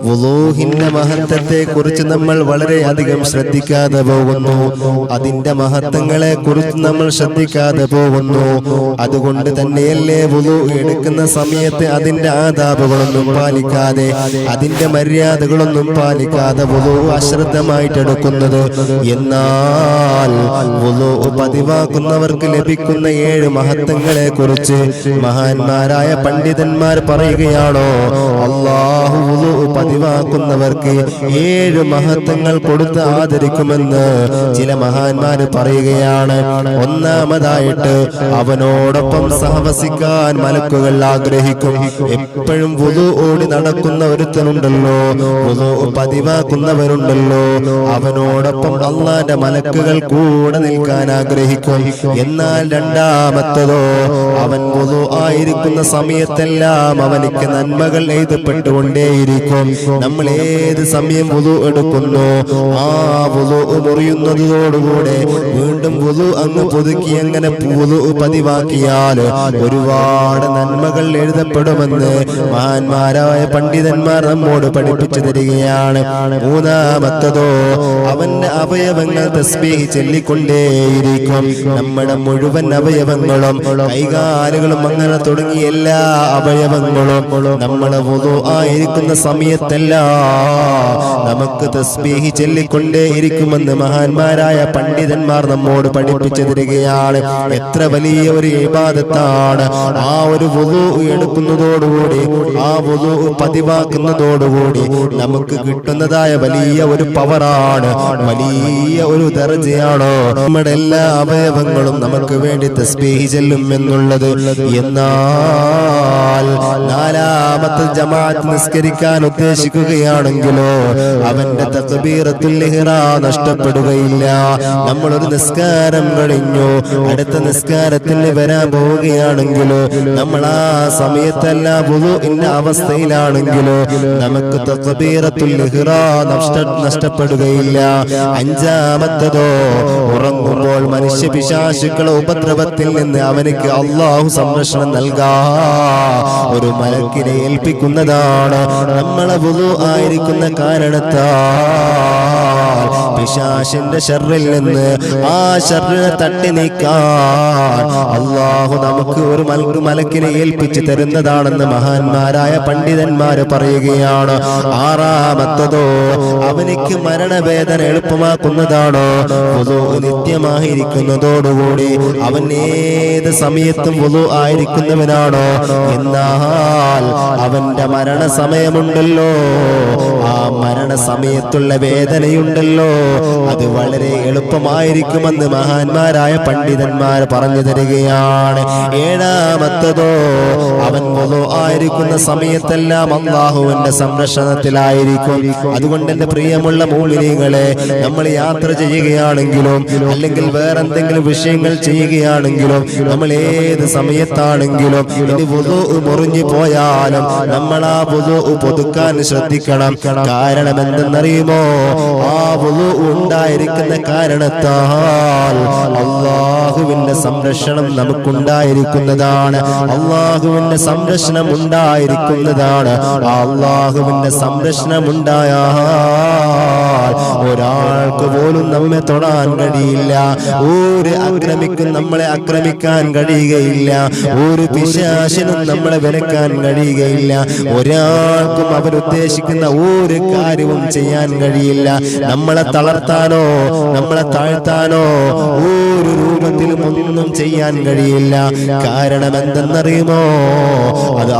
വുളൂഹിന്റെ മഹത്വത്തെ കുറിച്ച് നമ്മൾ വളരെയധികം ശ്രദ്ധിക്കാതെ പോകുന്നു. അതിന്റെ മഹത്വങ്ങളെ കുറിച്ച് നമ്മൾ ശ്രദ്ധിക്കാതെ പോകുന്നു. അതുകൊണ്ട് തന്നെയല്ലേ വുളൂ എടുക്കുന്ന സമയത്ത് അതിന്റെ ആദാബുകളൊന്നും പാലിക്കാതെ, അതിന്റെ മര്യാദകളൊന്നും പാലിക്കാതെ വുളൂ അശ്രദ്ധമായിട്ടെടുക്കുന്നത്. എന്നാൽ വുളൂ പതിവാക്കുന്നവർക്ക് ലഭിക്കുന്ന 7 മഹത്വങ്ങളെ കുറിച്ച് മഹാന്മാരായ പണ്ഡിതന്മാർ പറയുകയാണോ, അല്ലാഹു വുളൂ പതിവാക്കുന്നവർക്ക് 7 മഹത്വങ്ങൾ കൊടുത്ത് ആദരിക്കുമെന്ന് ചില മഹാന്മാര് പറയുകയാണ്. ഒന്നാമതായിട്ട് അവനോടൊപ്പം സഹവസിക്കാൻ മലക്കുകൾ ആഗ്രഹിക്കും. എപ്പോഴും വുളൂ ഓടി നടക്കുന്ന ഒരുത്തനുണ്ടല്ലോ, വുളൂ പതിവാക്കുന്നവരുണ്ടല്ലോ, അവനോടൊപ്പം അല്ലാഹുവിന്റെ മലക്കുകൾ കൂടെ നിൽക്കാൻ ആഗ്രഹിക്കും. എന്നാൽ രണ്ടാമത്തതോ, അവൻ വുളൂ ആയിരിക്കുന്ന സമയത്തെല്ലാം അവനിക്ക് നന്മകൾ എഴുതപ്പെട്ടുകൊണ്ടേയിരിക്കും. നമ്മൾ ഏത് സമയം വുളൂ എടുക്കുന്നു, ആ വുളൂ മുറിയുന്നതോടുകൂടെ വീണ്ടും വുളൂ അങ്ങ് പുതുക്കി അങ്ങനെ വുളൂ പതിവാക്കിയാൽ ഒരുപാട് നന്മകൾ എഴുതപ്പെടുമെന്ന് മഹാന്മാരായ പണ്ഡിതന്മാർ നമ്മോട് പഠിപ്പിച്ചു തരികയാണ്. മൂന്നാമത്തതോ, അവന്റെ അവയവങ്ങൾ തസ്ബീഹ് ചൊല്ലിക്കൊണ്ടേയിരിക്കും. നമ്മുടെ മുഴുവൻ അവയവങ്ങളും, കൈകാലുകളും അങ്ങനെ തുടങ്ങിയ എല്ലാ അവയവങ്ങളും നമ്മളെ വുളൂ ആയിരിക്കുന്ന സമയത്തെല്ലാം നമുക്ക് തസ്ബീഹ് ചൊല്ലിക്കൊണ്ടേയിരിക്കുമെന്ന് മഹാന്മാരായ പണ്ഡിതന്മാർ നമ്മോട് പഠിപ്പിച്ചു തരികയാണ്. എത്ര വലിയ ഒരു ഇബാദത്താണ്! ആ ഒരു വുളൂ എടുക്കുന്നതോടുകൂടി, ആ വുളൂ പതിവാക്കുന്നതോടുകൂടി നമുക്ക് കിട്ടുന്നതായ വലിയ ഒരു പവറാണ്, വലിയ ഒരു ദർജയാണോ നമ്മുടെ എല്ലാ അവയവങ്ങളും നമുക്ക് വേണ്ടി തസ്ബീഹ് ചൊല്ലും എന്നുള്ളത്. എന്നാൽ നാലാമത്തെ ജമാഅത്ത് നിസ്കരിക്കാൻ ഉദ്ദേശിക്കുകയാണെങ്കിലോ അവന്റെ തക്ബീറത്തുൽ ഇഹ്റാം നഷ്ടപ്പെടുകയില്ല. നമ്മളൊരു നിസ്കാരം കഴിഞ്ഞു, അടുത്ത നിസ്കാരത്തിന് വരാൻ പോവുകയാണെങ്കിലോ നമ്മൾ ആ സമയത്തല്ല വുളൂഇന്റെ അവസ്ഥയിലാണെങ്കിലോ നമുക്ക് തക്ബീറത്തുൽ ഇഹ്റാം നഷ്ടപ്പെടുകയില്ല. അഞ്ചാമത്തതോ, ഉറങ്ങുമ്പോൾ മനുഷ്യ പിശാചുക്കളുടെ ഉപദ്രവത്തിൽ നിന്ന് അവനക്ക് അല്ലാഹു സംരക്ഷണം നൽകാ ഒരു മലക്കിനെ ഏൽപ്പിക്കുന്നതാണ്. നമ്മളെ വുളൂ ആയിരിക്കുന്ന കാരണത്താൽ പിശാചിന്റെ ശർറിൽ നിന്ന് ആ ശർറിനെ തട്ടി നീക്കാൻ അല്ലാഹു നമുക്ക് ഒരു മലക്കിനെ ഏൽപ്പിച്ചു തരുന്നതാണെന്ന് മഹാന്മാരായ പണ്ഡിതന്മാര് പറയുകയാണ്. ആറാമത്തതോ, അവനിക്ക് മരണവേദന എളുപ്പമാക്കുന്നതാണോ വുളൂ നിത്യമായിരിക്കുന്നതോടുകൂടി അവൻ ഏത് സമയത്തും വുളൂ ആയിരിക്കുന്നവനാണോ, എന്നാൽ അവന്റെ മരണസമയമുണ്ടല്ലോ, ആ മരണസമയത്തുള്ള വേദനയുണ്ടല്ലോ, അത് വളരെ എളുപ്പമായിരിക്കുമെന്ന് മഹാന്മാരായ പണ്ഡിതന്മാർ പറഞ്ഞു തരികയാണ്. ഏഴാമത്തതോ, അവൻ വുളൂ ആയിരിക്കുന്ന സമയത്തെല്ലാം അല്ലാഹുവിന്റെ സംരക്ഷണത്തിലായിരിക്കും. അതുകൊണ്ട് എന്റെ പ്രിയമുള്ള മുഅ്മിനീങ്ങളെ, നമ്മൾ യാത്ര ചെയ്യുകയാണെങ്കിലും അല്ലെങ്കിൽ വേറെന്തെങ്കിലും വിഷയങ്ങൾ ചെയ്യുകയാണെങ്കിലും നമ്മൾ ഏത് സമയത്താണെങ്കിലും ഇനി വുളൂ മുറിഞ്ഞു പോയാലും നമ്മൾ ആ വുളൂ പുതുക്കാൻ ശ്രദ്ധിക്കണം. കാരണം എന്തെന്നറിയുമോ, ആ വുളൂ ഉണ്ടായിരിക്കുന്ന കാരണത്താൽ അല്ലാഹുവിന്റെ സംരക്ഷണം നമുക്കുണ്ടായിരിക്കുന്നതാണ്. അല്ലാഹുവിന്റെ സംരക്ഷണം ഉണ്ടായിരിക്കുന്നതാണ്. അല്ലാഹുവിന്റെ സംരക്ഷണം ഉണ്ടായാൽ ഒരാൾക്ക് പോലും നമ്മെ തൊടാൻ കഴിയില്ല. ഒരു ആക്രമിക്കും നമ്മളെ ആക്രമിക്കാൻ കഴിയുകയില്ല. ഒരു പിശാചിനും നമ്മളെ വിലക്കാൻ കഴിയുകയില്ല. ഒരാൾക്കും അവരുദ്ദേശിക്കുന്ന ഒരു കാര്യവും ചെയ്യാൻ കഴിയില്ല. നമ്മളെ തളർത്താനോ നമ്മളെ താഴ്ത്താനോ ഒരു രൂപത്തിലും ഒന്നും ചെയ്യാൻ കഴിയില്ല. കാരണം എന്തെന്നറിയുമോ, അത്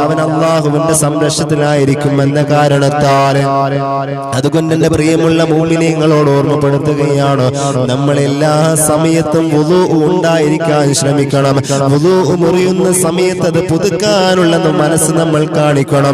അവൻ അല്ലാഹുവിന്റെ സംരക്ഷണത്തിലായിരിക്കും എന്ന കാരണത്താൽ. അതുകൊണ്ട് എന്റെ പ്രിയമുള്ള മുഅ്മിനീങ്ങളോട് ഓർമ്മപ്പെടുത്തുകയാണ്, നമ്മൾ എല്ലാ സമയത്തും വുളൂ ഉണ്ടായിരിക്കാൻ ശ്രമിക്കണം. വുളൂ മുറിയുന്ന സമയത്ത് അത് പുതുക്കാനുള്ള മനസ്സ് നമ്മൾ കാണിക്കണം.